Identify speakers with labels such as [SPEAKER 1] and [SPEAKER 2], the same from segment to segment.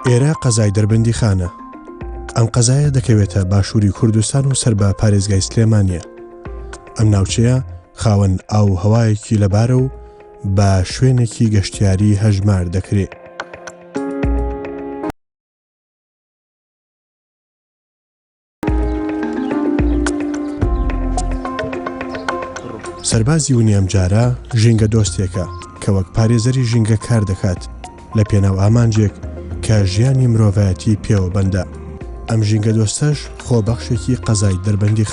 [SPEAKER 1] ئێرە قەزای دەربەندیخانە. ئەم قەزایە دەکەوێتە باشووری کوردستان و سەر بە پارێزگای سلێمانیە. ئەم ناوچەیە خاوەن ئاو هەوایەکی لەبارە و بە شوێنێکی گەشتیاری هەژمار دەکرێت. سەربازی ونی ئەم جارە ژینگە دۆستێکە کە وەک پارێزەری ژینگە کار دەکات لە پێناو ئامانجێک کە ژیانی مرۆڤایەتی پێوە بەندە. ئەم ژینگە دۆستەش خۆبەخشێکی قەزای دەربەندی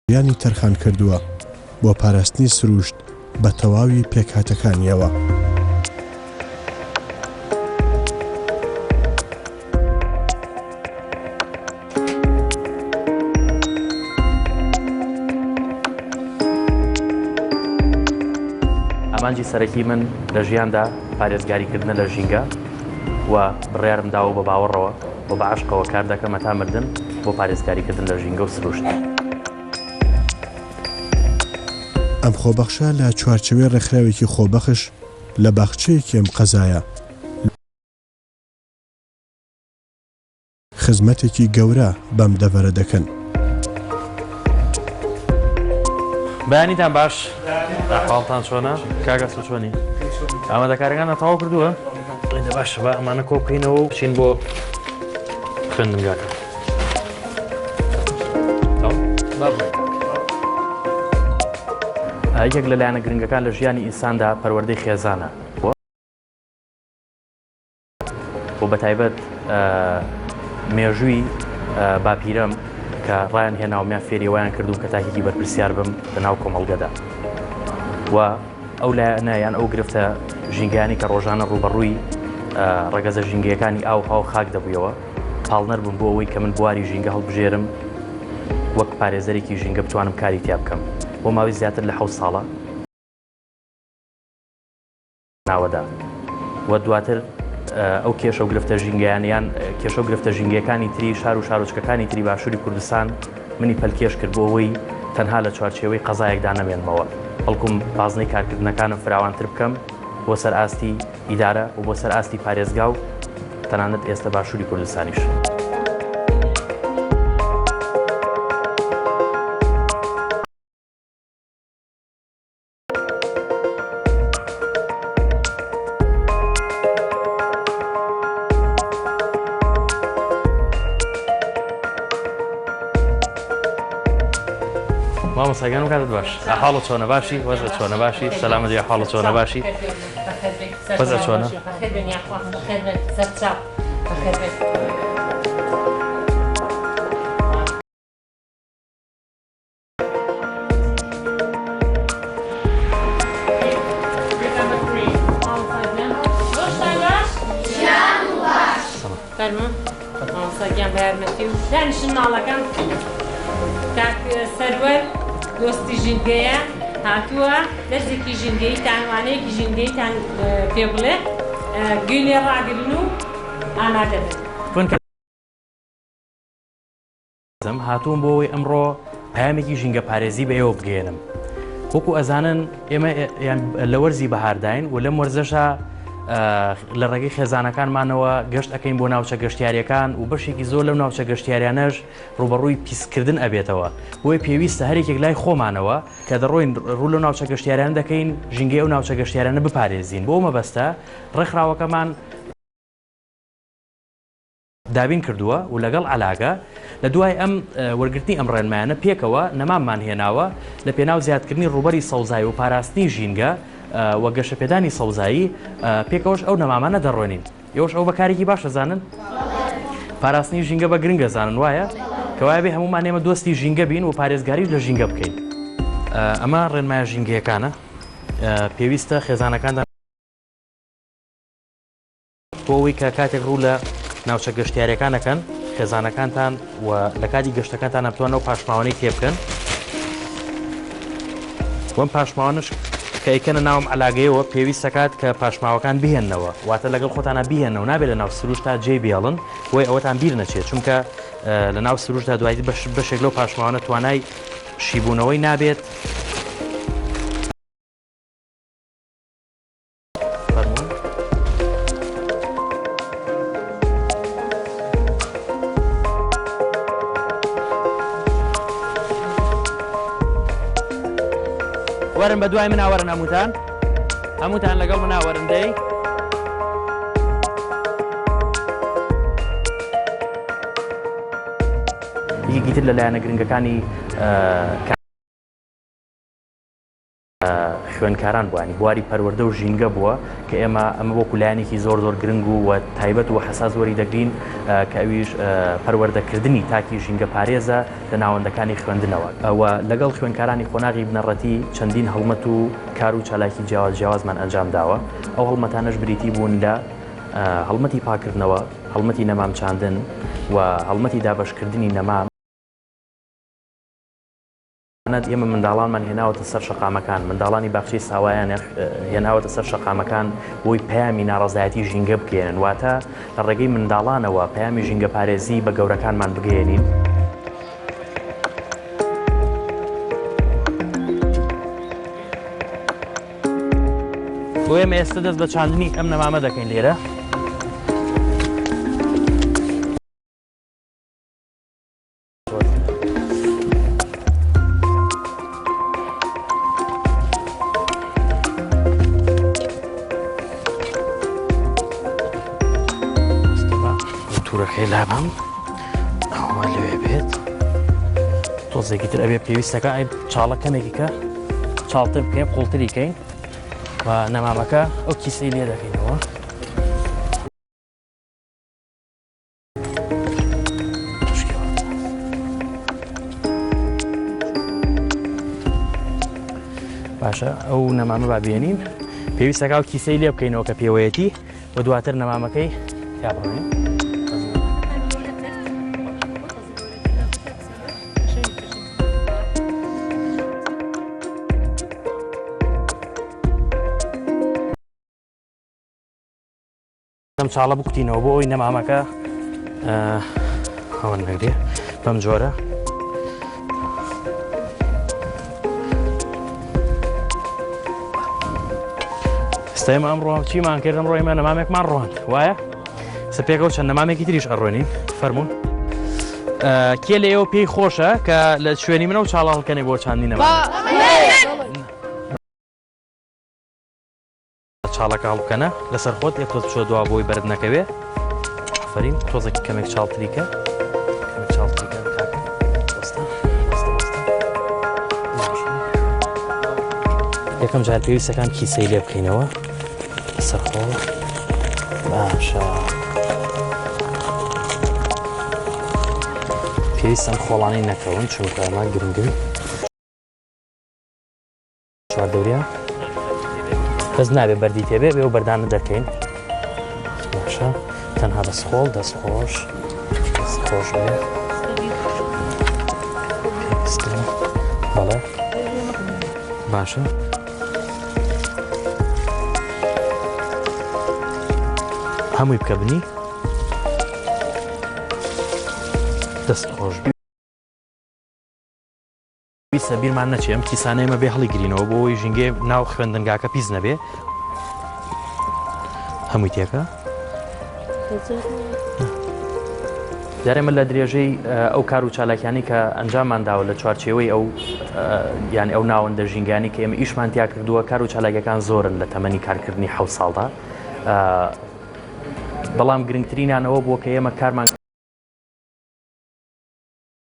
[SPEAKER 1] ژیانی تەرخان کردووە بۆ پاراستنی سروشت بە تەواوی پێکهاتەکانیەوە.
[SPEAKER 2] ئامانجی سەرەکی من لە ژیاندا پارێزگاریکردنە لە ژینگە و بڕیارم داوە بە باوەڕەوە و بە عاشقەوە کار دەکەم هەتا مردن بۆ پارێزگاریکردن لە ژینگە و سروشت.
[SPEAKER 1] ئەم خۆبەخشە لە چوارچەوەی ڕێکخراوێکی خۆبەخش لە باخچەیەکی ئەم قەزایە خزمەتێکی گەورە بەم دەڤەرە دەکەن.
[SPEAKER 2] بەیانیتان باش، ئەحواڵتان چۆنە؟ کاگەسڵ چۆنی؟ ئامادەکاریەکانتان تەواو کردووە؟ باشە بە ئەمانە کۆ بکەینەوە و بچین بۆ خوێندنگاکە. یەک لە لایەنە گرنگەکان لە ژیانی ئینساندا پەروەردەی خێزانە و بەتایبەت مێژووی باپیرەم کە ڕایان هێناومیان فێری وایان کردوم کە تاکێکی بەرپرسیار بم لە ناو کۆمەڵگەدا و ئەو لایەنە یان ئەو گرفتە ژینگەیانی کە ڕۆژانە ڕوبەڕووی ڕەگەزە ژینگەیەکانی ئاو هاو خاک دەبوویەوە پاڵنەر بووم بۆ ئەوەی کە من بواری ژینگە هەڵبژێرم وەک پارێزەرێکی ژینگە بتوانم کاری تیا بکەم. بۆ ماوەی زیاتر لە 7 ساڵە ناوەدا و دواتر ئەو کێشە و گرفتە ژینگەیانیان کێشە و گرفتە ژینگەکانی تری شار و شارۆچکەکانی تری باشووری کوردستان منی پەلکێش کرد بۆ ئەوەی تەنها لە چوارچێوەی قەزایەکدا نەمێنمەوە بەڵکوم بازنەی کارکردنەکانم فراوانتر بکەم بۆ سەر ئاستی ئیدارە و بۆ سەر ئاستی پارێزگا و تەنانەت ئێستا باشووری کوردستانیش. مامۆستاگیان و کاتت باش. ئەحواڵت چۆنە باشی؟ وەزعت چۆنە باشی؟ سەلامەتی ئەحواڵت چۆنە باشی؟ وەزعت چۆنە؟
[SPEAKER 3] مامۆستاگیان بە یارمەتی و دانیشتن ناڵەکان کاک سەروەر دۆستی ژینگەیە هاتووە دەرزێکی ژینگەی تانوانەیەکی ژینگەیتان پێ بڵێ گوێنێ ڕاگرن و ئامادە
[SPEAKER 2] بن. هاتووم بۆ ئەوەی ئەمڕۆ پامێکی ژینگە پارێزی بە ئێوە بگەێنم. وەکو ئەزانن ئێمە لە وەرزی بەهارداین و لەم وەرزەشە لە ڕێگەی خێزانەکانمانەوە گەشت ئەەکەین بۆ ناوچە گەشتیاریەکان و بەشێکی زۆر لەو ناوچە گەشتیاریانەش ڕوبەڕووی پیسکردن ئەبێتەوە بۆی پێویستە هەرێکێک لای خۆمانەوە کە دەڕۆین ڕوو لە ناوچە گەشتیاریان دەکەین ژینگەی ئەو ناوچە گەشتیاریانە بپارێزین بۆ مەبەستە ڕێکخراوەکەمان دابین کردووە و لەگەڵ عەلاگە لە دوای ئەم وەرگرتنی ئەم ڕێنمایانە پێکەوە نەمامان هێناوە لە پێناو زیادکردنی ڕوبەری سەوزایی و پاراستنی ژینگە وە گەشەپێدانی سەوزایی پێکەوەش ئەو نەمامانە دەڕۆنین. ئێوەش ئەو بەکارێکی باشە زانن پاراستنی ژینگە بە گرنگە زانن وایە کەوایە بێ هەمومان ئێمە دۆستی ژینگە بین و پارێزگاری لە ژینگە بکەین. ئەمە ڕێنمایە ژینگەیەکانە پێویستە خێزانەکاندا بۆ ئەوەی کە کاتێک ڕوو لە ناوچە گەشتیاریەکانەکەن خێزانەکانتان و لە کاتی گەشتەکانتان نەبتوانە و پاشماوانەی تێ بکەن. وەم پاشماوانش کە ئەیکەنە ناوم عەلاگەیەوە پێویستە کات کە پاشماوەکان بهێننەوە واتە لەگەڵ خۆتانە بهێنەوە نابێت لە ناو سروشتا جێ بێڵن بۆی ئەوەتان بیر نەچێت چونکە لە ناو سروشتا دوایی بەشێک لەو پاشماوانە توانای شیبوونەوەی نابێت وەرن بە دوای مناوەرن هەمووتان لەگەڵ مناوەرن دەی یەکێکی تر لەلایەنە گرنگەکانی خوێندکاران بووانی بواری پەروەردە و ژینگە بووە کە ئەمە وەکو لایەنێکی زۆر گرنگ و تایبەت و حەساس وەری دەگرین کە ئەویش پەروەردەکردنی تاکی ژینگە پارێزە لە ناوەندەکانی خوێندنەوە ئەوە لەگەڵ خوێندکارانی خۆناغی بنەڕەتی چەندین هەڵمەت و کار و چالاکی جیاوازمان ئەنجام داوە ئەو هەڵمەتانەش بریتی بوون لە هەڵمەتی پاکردنەوە هەڵمەتی نەمام چاندن و هەڵمەتی دابەشکردنی نەمام ئێمە منداڵانمان هێناوەتە سەر شەقامەکان منداڵانی باخچەی ساوایان هێناوەتە سەر شەقامەکان بۆی پەیامی ناڕەزایەتی ژینگە بگەێنن واتە لە ڕێگەی منداڵانەوە پەیامی ژینگە پارێزی بە گەورەکانمان بگەێنین بۆ ئێمە ئێستا دەست بە چاندنی ئەم نەمامە دەکەین لێرە تورەکەی لابم ئەوە لەوێ بێت تۆزێکی تر ئەبێ پێویستەکە ئەی چاڵەکەمێکی کە چاڵتر بکەین قوڵتریکەین و نەمامەکە ئەو کیسەی لێ دەکەینەوە باشە ئەو نەمامە بابێنین پێویستەکە ئەو کیسەی لێ بکەینەوە کە پێوەیەتی و دواتر نەمامەکەی یا بڕێن ئەم چاڵە بکوتینەوە بۆ ئەوی نەمامەکە ئەوە نەگرێ بەم جۆرە ئێستا ئێمە ئەمڕۆ چیمان کرد ئەمڕۆ ئێمە نەمامێکمان ڕۆن وایە سەپێکەوە چەند نەمامێکی تریش ئەڕۆنین فەرموون کێ لە ئێوە پێی خۆشە کە لە شوێنی منە و چاڵە هەڵکەنێ بۆ چاندنی نەمام چاڵەکە هەڵبکەنە لەسەر خۆت یەک تۆز بچۆ دوا بۆی بەرد نەکەوێ ئەفەرین تۆزێکی کەمێک چاڵتریکە یەکەم جار پێویستەکان کیسەی لێ بکەینەوە لەسەر خۆ باشە پێویستم خۆڵانەی نەکەون چونکە ئەمە گرنگن چوار دەوریا بەس نابێ بەردی تێبێ بێ و بەردانە دەکەین باشە تەنها دەستخۆڵ دەستخۆش بێ بەڵێ باشە هەمووی بکە بنی دەستخۆش ویسە بیرمان نەچێ ئەم کیسانە ئێمە بێ هەڵی گرینەوە بۆ ئەوی ژینگێ ناو خوێندنگاکە پیس نەبێ هەمووی تێکە جارێمە لە درێژەی ئەو کار و چالاکیانی کە ئەنجاممان داوە لە چوارچێوەی ئەو یانی ئەو ناوەندە ژینگانی کە ئێمە ئیشمان تیا کردووە کار و چالاکیەکان زۆرن لە تەمەنی کارکردنی 7 ساڵدا بەڵام گرنگترینانەوە بووە کە ئێمە کارمان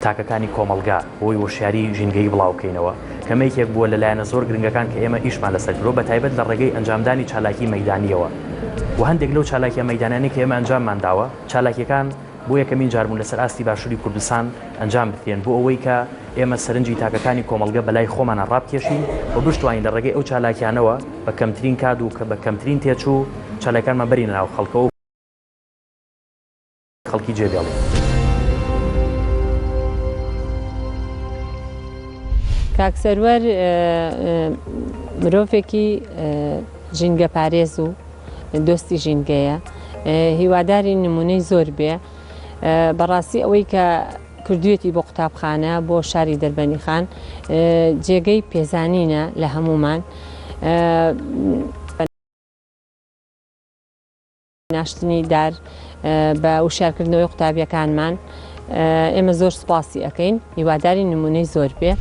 [SPEAKER 2] تاکەکانی کۆمەلگا بۆی وەشیاری ژینگەی بڵاوکەینەوە کەمێکێک بووە لەلایەنە زۆر گرنگەکان کە ئێمە ئیشمان لەسەر کرۆ بە تایبەت لە ڕێگەی ئەنجامدانی چالاکی مەیدانیەوە و هەندێک لەو چالاکیە مەیدانانی کە ئێمە ئەنجاممان داوە چالاکیەکان بۆ یەکەمین جاربوون لەسەر ئاستی باشووری کوردستان ئەنجام بتێن بۆ ئەوەی کە ئێمە سەرنجی تاکەکانی کۆمەلگە بەلای خۆمانە ڕابکێشین و بشتوانین لە ڕێگەی ئەو چالاکیانەوە بە کەمترین کاد و کە بە کەمترین تێچوو چالاکانمان بەرینە ناو خەڵکەوە خەڵکی جێبێڵێ
[SPEAKER 3] کاک سەروەر مرۆڤێکی ژینگە پارێز و دۆستی ژینگەیە هیواداری نمونەی زۆر بێ بەڕاستی ئەوەی کە کردوێتی بۆ قوتابخانە بۆ شاری دەربەنی خان جێگەی پێزانینە لە هەمومان ناشتنی دار بە وشارکردنەوەی قوتابیەکانمان ئێمە زۆر سوپاسی ئەەکەین هیواداری نمونەی زۆر بێ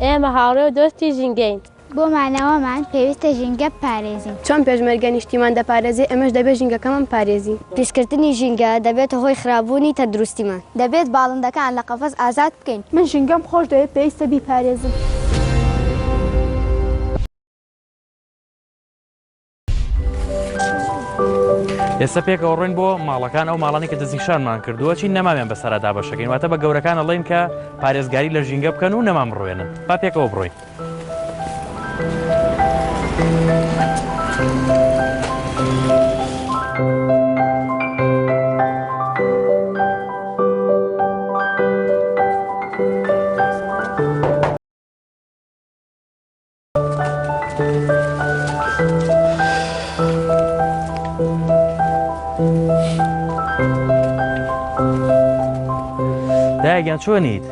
[SPEAKER 4] ئێمە هاوڕێ و دۆستی ژینگەین بۆ مانەوەمان پێویستە ژینگە بپارێزین.
[SPEAKER 5] چۆن پێشمەرگە نیشتیمان دەپارێزی ئەمەش دەبێت ژینگەکەمان پارێزی.
[SPEAKER 6] پیسکردنی ژینگە دەبێت هۆی خراپبوونی تەندروستیمان.
[SPEAKER 4] دەبێت باڵندەکان لە قەفەس ئازاد بکەین.
[SPEAKER 5] من ژینگەم خۆش دەوێت پێویستە بیپارێزم.
[SPEAKER 2] ئێستا پێکەوە ڕۆین بۆ ماڵەکان ئەو ماڵانی کە دەستنیشانمان کردووە چی نەمامیان بەسەردا بەشەکەین واتە بە گەورەکان ئەڵێن کە پارێزگاری لە ژینگە بکەن و نەمام ڕوێنن با پێکەوە بڕۆین. دایگیان چۆنیت؟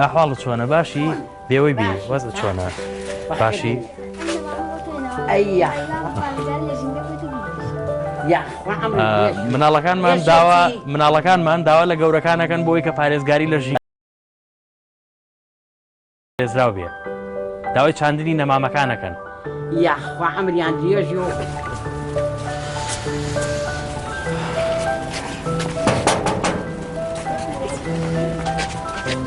[SPEAKER 2] ئەحواڵت چۆنە باشی؟ بێوەی بی وەزت چۆنە؟ باشی؟ مناڵەکانمان داوا لە گەورەکانەکەن بۆی کە پارێزگاری لە ژین پێزراو بێ داوای چاندنی نەمامەکانەکەن.
[SPEAKER 7] یاخوا ئەمریان درێژی و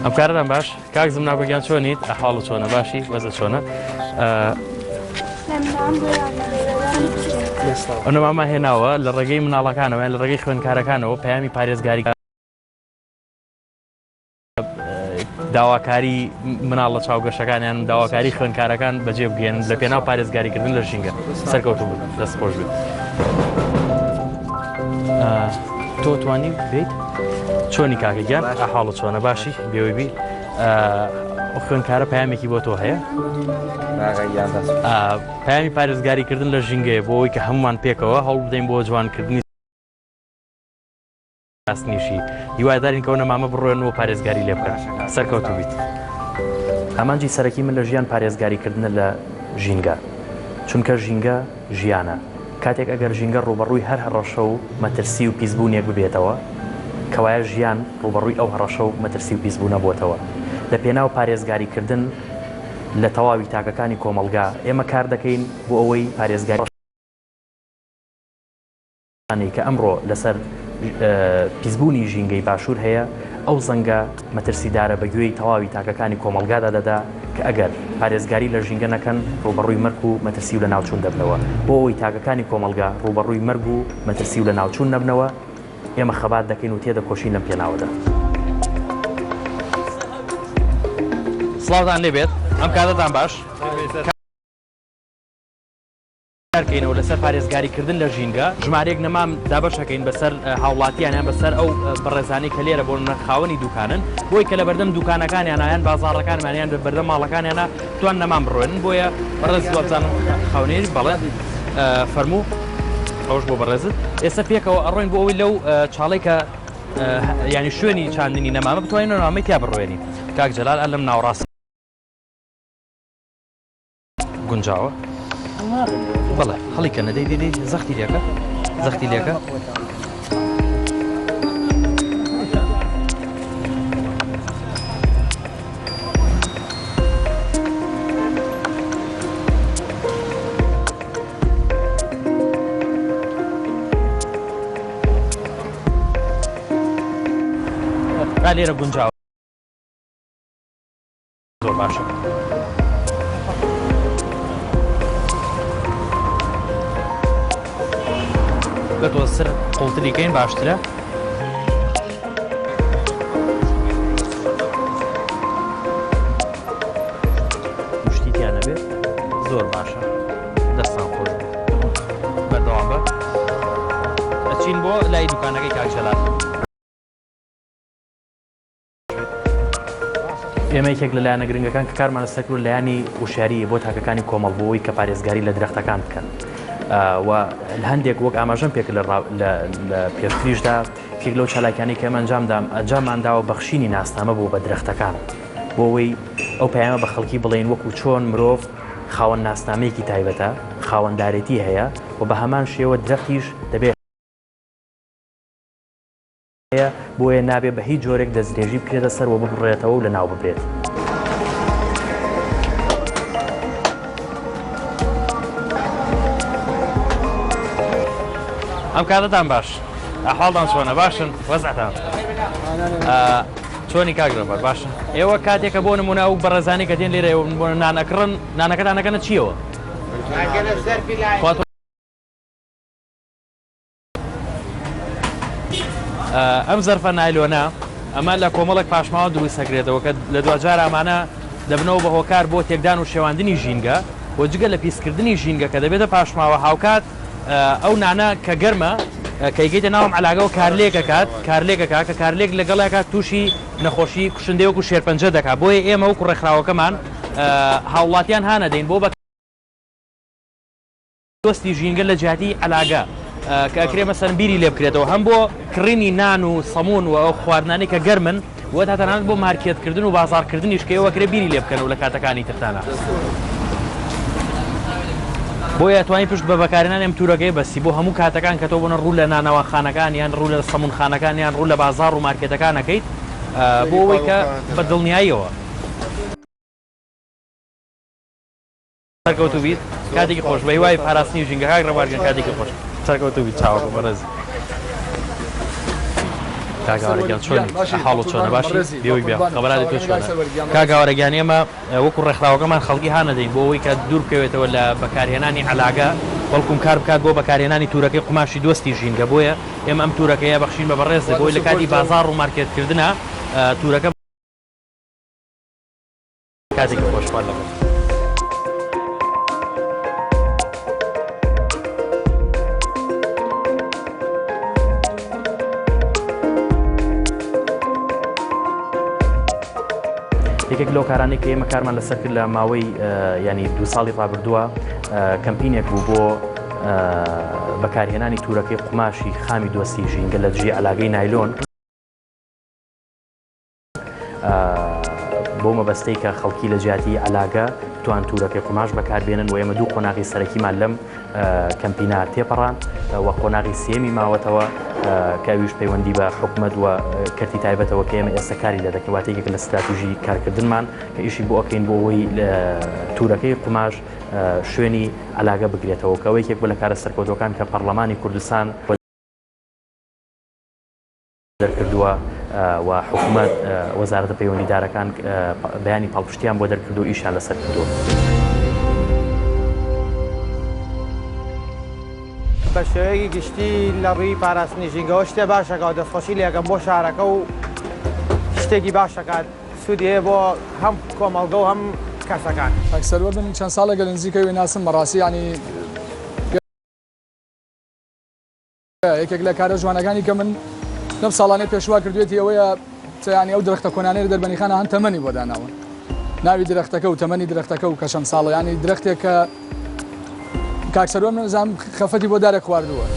[SPEAKER 2] ئەم کارەدان باش کاک زمناکۆگیان چۆنیت؟ ئەحواڵت چۆنە باشی؟ وەزت چۆنە؟ ئەوەماما هێناوە لە ڕێگەی مناڵەکانەوە لە ڕێگەی خوێندکارەکانەوە پەیامی پارێزگاری داواکاری مناڵ لە چاوگەشەکانیان داواکاری خوێندکارەکان بەجێ بگەێن لە پێناو پارێزگاریکردن لە ژینگە سەرکەوتو بوو دەست خۆش بێت. تۆ توانی بیت؟ چۆنی کاکەگیان؟ ئەحواڵت چۆنە باشی؟ بێوەی بی؟ خوێندکارە پەیامێکی بۆ تۆ هەیە؟ پەیامی پارێزگاریکردن لە ژینگەیە بۆ ئەوی کە هەمومان پێکەوە هەوڵ بدەین بۆ جوانکردنی ئاسنیشی هیوادارین کەەوە نەمامە بڕۆێن و پارێزگاری لێ بکەن سەرکەوتو بیت. ئەمانجی سەرەکی من لە ژیان پارێزگاریکردنە لە ژینگە چونکە ژینگە ژیانە کاتێک ئەگەر ژینگە ڕوبەڕووی هەر هەڕەشە و مەترسی و پیسبوونیەک ببێتەوە کەوایە ژیان ڕوبەڕووی ئەو هەڕەشە و مەترسی و پیسبوونە بۆتەوە. لە پێناو پارێزگاریکردن لە تەواوی تاکەکانی کۆمەلگا ئێمە کار دەکەین بۆ ئەوەی پارێزگاری کە ئەمڕۆ لەسەر پیسبوونی ژینگەی باشوور هەیە ئەو زەنگە مەترسیدارە بەگوێی تەواوی تاکەکانی کۆمەلگادا دەدا کە ئەگەر پارێزگاری لە ژینگە نەکەن ڕوبەڕووی مەرگ و مەترسی و لە ناوچوون دەبنەوە بۆ ئەوەی تاکەکانی کۆمەلگا ڕوبەڕووی مەرگ و مەترسی و لە ناوچوون نەبنەوە ئێمە خەبات دەکەین و تێدەکۆشین لەم پێناوەدا. سڵاوتان لێبێت ئەم کاتتان باش کارکەینەوە لەسەر پارێزگاریکردن لە ژینگە ژمارەیەک نەمام دابەشەکەین بەسەر هاوڵاتیانیان بەسەر ئەو بەڕێزانی کە لێرە بۆ خاوەنی دوکانن بۆی کە لە بەردەم دوکانەکانیانیان بازاڕەکانمانیان بەردەم ماڵەکانیانە توان نەمان بڕوێنن بۆیە بەڕێز وەبزان خاونێری بەڵێ فەرموو ئەوش بۆ بەڕێزت ئێستا پێکەوە ئەڕۆین بۆ ئەوی لەو چاڵی کە ینی شوێنی چاندنی نەمامە بتوانین نەمامی تیا بڕوێنی کاک جەلال ئە لەم ناوڕاستی گونجاوە بەڵێ هەڵیکە نەدەی دێ زەختی لێکە زەختی لێکە لێرە گونجاوە زۆر باشە. بەتۆ سەر قوڵتریکەین باشترە مشتیتیان نەبێت زۆر باشە دەستان خۆش بەردەوام بە ئەچین بۆ لای دوکانەکەی کاک جەلال. ئێمە یەکێک لە لایەنە گرنگەکان کە کارمان لەسەر کرد لایانی وشاریە بۆ تاکەکانی کۆمەڵبووی کە پارێزگاری لە درەختەکان بکەن و هەندێک وەک ئاماژەم پێک لە پێشتریشدا یەک لەو چالاکیانی کە ئەنجاممانداوە بەخشینی ناسنامە بۆ بە درەختەکان بۆ ئەوەی ئەو پەیامە بە خەڵکی بڵێن وەکو چۆن مرۆڤ خاوەن ناسنامەیەکی تایبەتە خاوەندارێتی هەیە و بە هەمان شێوە درەختیش دەبێت بۆیە نابێ بە هیچ جۆرێک دەستدرێژی بکرێتە سەرەوە ببڕێتەوە و لە ناو ببرێت. ئەم کاتتان باش ئەحواڵتان چۆنە باشن وەزعتان چۆنی کاگرەبەر باشە ئێوە کاتێکە بۆ نمونە ئەو بەڕێزانی کە دێن لێرە بۆ نانەکڕن نانەکەتانەکەنە چیەوە؟ ئەم زەرفە نایلۆنە ئەمە لە کۆمەڵێک پاشماوە دروست سەکرێتەوە کە لە دوجار ئەمانە دەبنەوە بە هۆکار بۆ تێکدان و شێواندنی ژینگە بۆ جگە لە پیسکردنی ژینگە کە دەبێتە پاشماوە هاوکات ئەو نانە کە گەرمە کەیگەیتە ناوم علاگەوە کارلێکەکات کارلێکەکە کە کارلێک لەگەڵێکات تووشی نەخۆشی کوشندەوەکو شێرپەنجە دەکات بۆیە ئێمە وەکو ڕێکخراوەکەمان هاوڵاتیان هانەدەین بۆ بە دۆستی ژینگە لە جیاتی علاگە کە ئەکرێ مەسەن بیری لێ بکرێتەوە هەم بۆ کڕینی نان و سەمون و ئەو خواردنانی کە گەرمن وە تا تەنانەت بۆ مارکێتکردن و بازارکردنیش کە ئێوە کرێ بیری لێ بکەن و لە کاتەکانی ترتانە بۆیە توانین پشت بە بەکارهێنانی ئەم تورەکەی بەسی بۆ هەموو کاتەکان کە تۆ بۆنە ڕوو لە نانەوە خانەکان یان ڕوو لە سەمون خانەکان یان ڕوو لە بازار و مارکێتەکانەکەیت بۆ ئەوەی کە بە دڵنیاییەوە سەرکەوتوو بیت کاتێکی خۆش بە هیوای پاراستنی ژینگە کاک ڕەبارگەن کاتێکی خۆش سەرکەوتوو بیت چاوەکە بەڕێزی کاگاوەرەگیان چۆنی حاڵ و چۆنە باشی بێوی بیا خەبەراتی تۆ چۆنە کاگاوەرەگیان ئێمە وەکو ڕێکخراوەکەمان خەڵکی هانەدەین بۆ ئەوەی کە دوور بکەوێتەوە لە بەکارهێنانی علاگە بەڵکوم کار بکات بۆ بەکارهێنانی تورەکەی قماشی دۆستی ژینگە بۆیە ئێمە ئەم تورەکەیە بەخشین بە بەڕێز بۆی لە کاتی بازار و مارکێتکردنە تورەکە کاتێکی خۆشحاڵ لەبێت یەکێک لەو کارانەی کە ئێمە کارمان لەسەر کرد لە ماوەی ینی 2 ساڵی ڕابردووە کەمپینێک بوو بۆ بەکارهێنانی تورەکەی قماشی خامی دۆستی ژینگە لە دژی علاگەی نایلۆن بۆ مەبەستەی کە خەڵکی لە جیاتی علاگە توان تورەکەی قماش بەکاربێنن و ئێمە دوو قۆناغی سەرەکیمان لەم کەمپینە تێپەڕان و قۆناغی سێمی ماوەتەوە کاویش پەیوەندی بە حکومەت و کەرتی تایبەتەوە کە ئێمە ئێستا کاری لە دەکەین واتەیەک لە استراتیژی کارکردنمان کە ئیشی بۆ ئەکەین بۆ ئەوەی تورەکەی قماش شوێنی علاگە بگرێتەوە کە ئەوەیەک بۆ لە کارە سەرکەوتوەکان کە پەرلەمانی کوردستان دەرکردووە و حکومەت وەزارەتە پەیوەندیدارەکان بەیانی پاڵپشتیان بۆ دەرکردو و ئیشیان لەسەر کردووە.
[SPEAKER 8] بە شێوەیەکی گشتی لە ڕووی پاراستنی ژینگەوە شتێ باشەکە و دەستخۆشی لێەکەم بۆ شارەکە و شتێکی باشەکات سوودی هەیە بۆ هەم کۆمەڵگە و هەم کەسەکان.
[SPEAKER 9] ئەکسەر من چەند ساڵە گەلنزیکەوی ناسم بەڕاستی ینی یەکێک لە کارە جوانەکانی کە من لەم ساڵانەی پێشوا کردوێتی ئەوەیە ینی ئەو درەختە کۆنانەی دەربەنیخانە هەن تەمەنی بۆ داناون ناوی درەختەکە و تەمەنی درەختەکە و کە چەند ساڵە ینی درەختێک کە کاکسەرۆ من نەزانم خەفەتی بۆ دارێک خواردووە.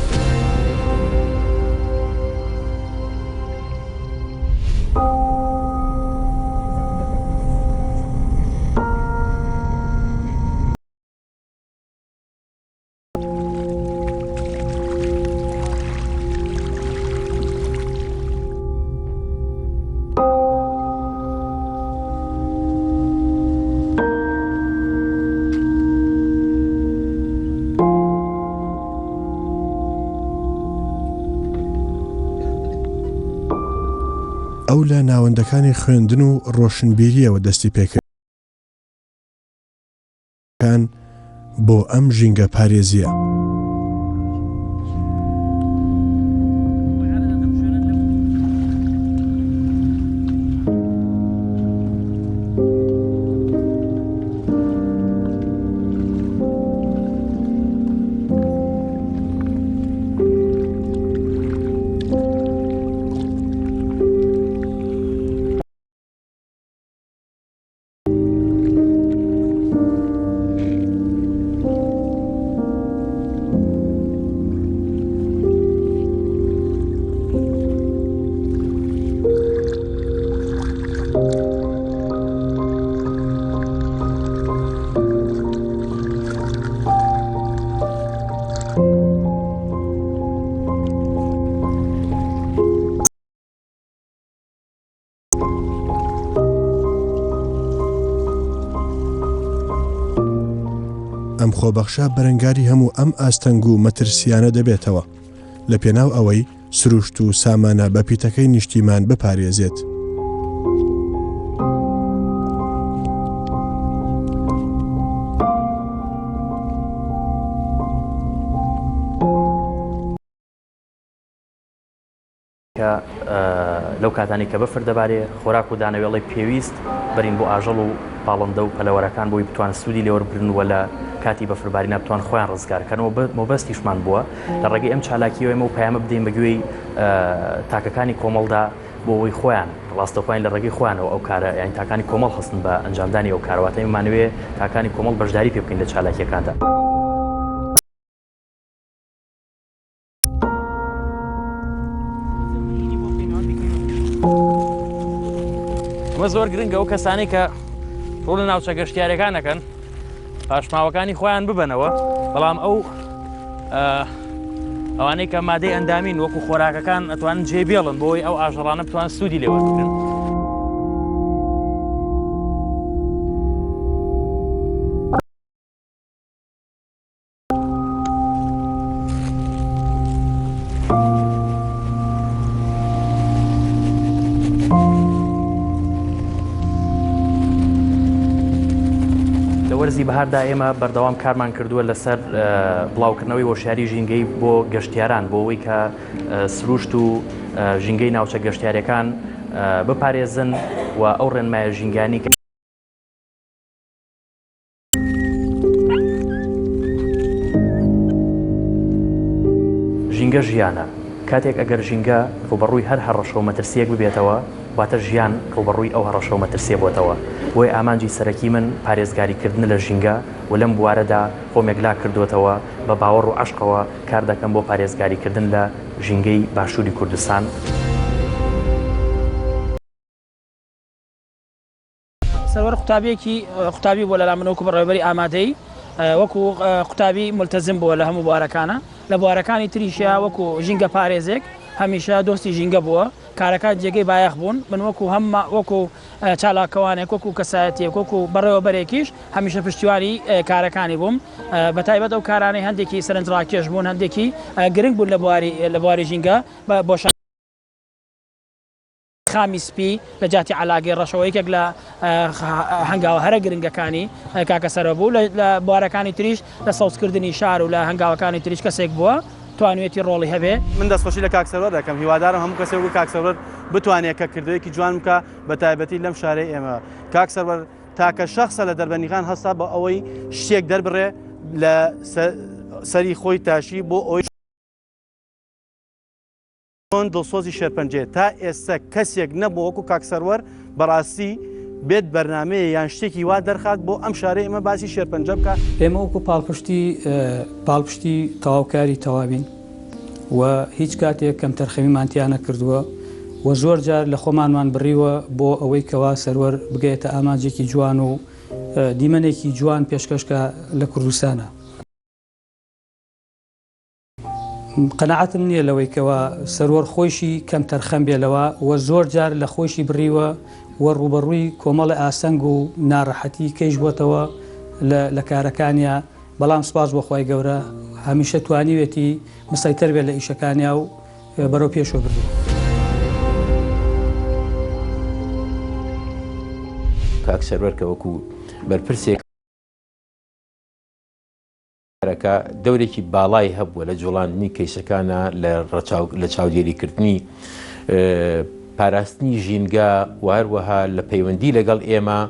[SPEAKER 1] ئەو لە ناوەندەکانی خوێندن و ڕۆشنبیریەوە دەستی پێکەکان بۆ ئەم ژینگە پارێزیە. ئەم خۆبەخشە بەرەنگاری هەموو ئەم ئاستەنگ و مەترسیانە دەبێتەوە لە پێناو ئەوەی سروشت و سامانە بە پیتەکەی نیشتیمان بپارێزێت.
[SPEAKER 2] لەو کاتانی کە بەفر دەبارێ خۆراک و دانەوێڵی پێویست بەرین بۆ ئاژەڵ و پاڵندە و پەلەوەرەکان بۆی بتوان سوودی لێوەربرن و لە کاتی بەفرباری نەبتوان خۆیان ڕزگارکەنەوە مەبەستیشمان بووە لە ڕێگەی ئەم چالاکیەوە ئێمە و پەیامە بدەین بەگوێی تاکەکانی کۆمەڵدا بۆ ئەوەی خۆیان ڕاستەوخۆیان لە ڕێگەی خۆیانەوە ئەو کارە یان تاکانی کۆمەڵ هەستن بە ئەنجامدانی ئەو کارەواتە ئێمەمانوێ تاکانی کۆمەڵ بەشداری پێ بکەین لە چالاکیەکاندا. ئەمە زۆر گرنگە ئەو کەسانی کە ڕوو لە ناوچە گەشتیارەکانەکەن پاشماوەکانی خۆیان ببەنەوە بەڵام ئەوانەی کە مادەی ئەندامین وەکو خۆراکەکان ئەتوانن جێبێڵن بۆی ئەو ئاژەڵانە بتوان سوودی لێوەربگرن. وەرزی بەهاردا ئێمە بەردەوام کارمان کردووە لەسەر بڵاوکردنەوەی هۆشیاری ژینگەی بۆ گەشتیاران بۆ ئەوەی کە سروشت و ژینگەی ناوچە گەشتیارەکان بپارێزن و ئەو ڕێنمایە ژینگانی ژینگە ژیانە. کاتێک ئەگەر ژینگە ڕوبەڕووی هەر هەڕەشە و مەترسیەک ببێتەوە واتە ژیان ڕوبەڕووی ئەو هەڕەشە و مەترسیە بۆتەوە. بۆی ئامانجی سەرەکی من پارێزگاریکردن لە ژینگە و لەم بوارەدا خۆمێکلا کردوێتەوە بە باوەڕ و عەشقەوە کار دەکەم بۆ پارێزگاریکردن لە ژینگەی باشووری کوردستان.
[SPEAKER 10] سەروەر قوتابی بۆ لەلا من وەکو بەڕێوەبەری ئامادەی وەکو قوتابی ملتەزم بووە لە هەموو بوارەکانە لە بوارەکانی تریشە وەکو ژینگە پارێزێک هەمیشە دۆستی ژینگە بووە کارەکان جێگەی بایەخ بوون من وەکو چالاکەوانێک وەکو کەسایەتێک وەکو بەڕێوەبەرێکیش هەمیشە پشتیوانی کارەکانی بووم بەتایبەت ئەو کارانەی هەندێکی سەرنجڕاکێش بوون هەندێکی گرنگ بوون لە بواری ژینگە بۆ خامی سپی لە جاتی علاگەی ڕەشەوەیەکێک لە هەنگاوە هەرە گرنگەکانی کاکەسەرە بوو لە بوارەکانی تریش لە سەوزکردنی شار و لە هەنگاوەکانی تریش کەسێک بووە توانوێتی ڕۆڵی هەبێ.
[SPEAKER 11] من دەستخۆشی لە کاکسەرۆر دەکەم هیوادارم هەموو کەسێک و کاکسەرۆر بتوانێت کە کردوەیەکی جوان بکە بە تایبەتی لەم شارەی ئێمە. کاکسەرۆر تاکە شەخصە لە دەربەندیخان هەستا بە ئەوەی شتێک دەربڕێ لە سەری خۆی تاشی بۆ ئەوەی دڵسۆزی شێرپەنجێ تا ئێستا کەسێک نەبوو وەکو کاکسەرۆر بەڕاستی بێت بەرنامەیە یان شتێکی وا دەرخات بۆ ئەم شارەی ئێمە باسی شێرپەنجە بکە.
[SPEAKER 12] ئێمە وەکو پاڵپشتی تەواوکاری تەواوین و هیچ کاتێک کەم تەرخەمیمانتیانە کردووە و زۆر جار لە خۆمانمان بڕیوە بۆ ئەوەی کەوا سەروەر بگەێتە ئامانجێکی جوان و دیمەنێکی جوان پێشکەشکە لە کوردستانە. قەنەعەتم نییە لەوەی کەوا سەروەر خۆشی کەم تەرخەم بێلەوە و زۆر جار لە خۆشی بڕیوە و ڕوبەڕووی کۆمەڵی ئاسەنگ و ناڕەحەتی کەیش بۆتەوە لە کارەکانیە بەڵام سپاس بۆ خۆی گەورە هەمیشە توانیوێتی مسەیتەر بێت لە ئیشەکانیا و بەرەو پێشەوە بردووە.
[SPEAKER 13] کاکسەرۆر کە وەکو بەرپرسێک دەورێکی باڵای هەبووە لە جوڵاندنی کەیسەکانە لە چاودێریکردنی پاراستنی ژینگە و هەروەها لە پەیوەندی لەگەڵ ئێمە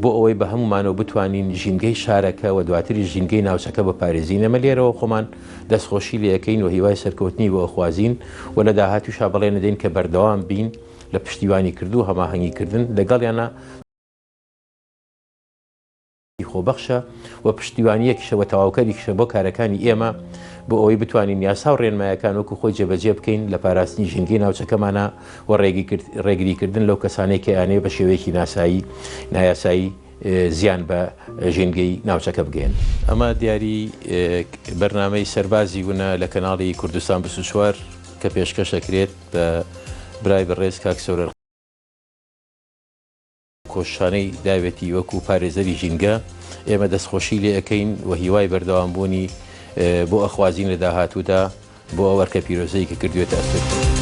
[SPEAKER 13] بۆ ئەوەی بە هەمومانەوە بتوانین ژینگەی شارەکە و دواتری ژینگەی ناوچەکە بەپارێزین. ئەمە لێرەوە خۆمان دەستخۆشی لە یەکەین و هیوای سەرکەوتنی بۆ ئەخوازین و لە داهاتووشا بەڵێ نەدەین کە بەردەوام بین لە پشتیوانی کردو هەماهەنگیکردن لەگەڵیانە خۆبەخشە و پشتیوانیەکیشەوە تەواوکەریکیشە بۆ کارەکانی ئێمە بۆ ئەوەی بتوانین یاسا و ڕێنمایەکان وەکو خۆی جێبەجێ بکەین لە پاراستنی ژینگەی ناوچەکەمانە و ڕێگریکردن لەو کەسانەی کە یانێ بە شێوەیەکی نایاسایی زیان بە ژینگەی ناوچەکە بگەین. ئەمە دیاری بەرنامەی سەربازی وونە لە کەناڵی کوردستان 24 کە پێشکەشەکرێت بە برای بەڕێز کاکسەرۆر کۆشانەی داوێتی وەکو پارێزەری ژینگە ئێمە دەستخۆشی لێ ئەەکەین و هیوای بەردەوامبوونی بۆ ئەخوازین لە داهاتوودا بۆ ئەوەرکە پیرۆزەی کە کردوێتە ئەسپێت.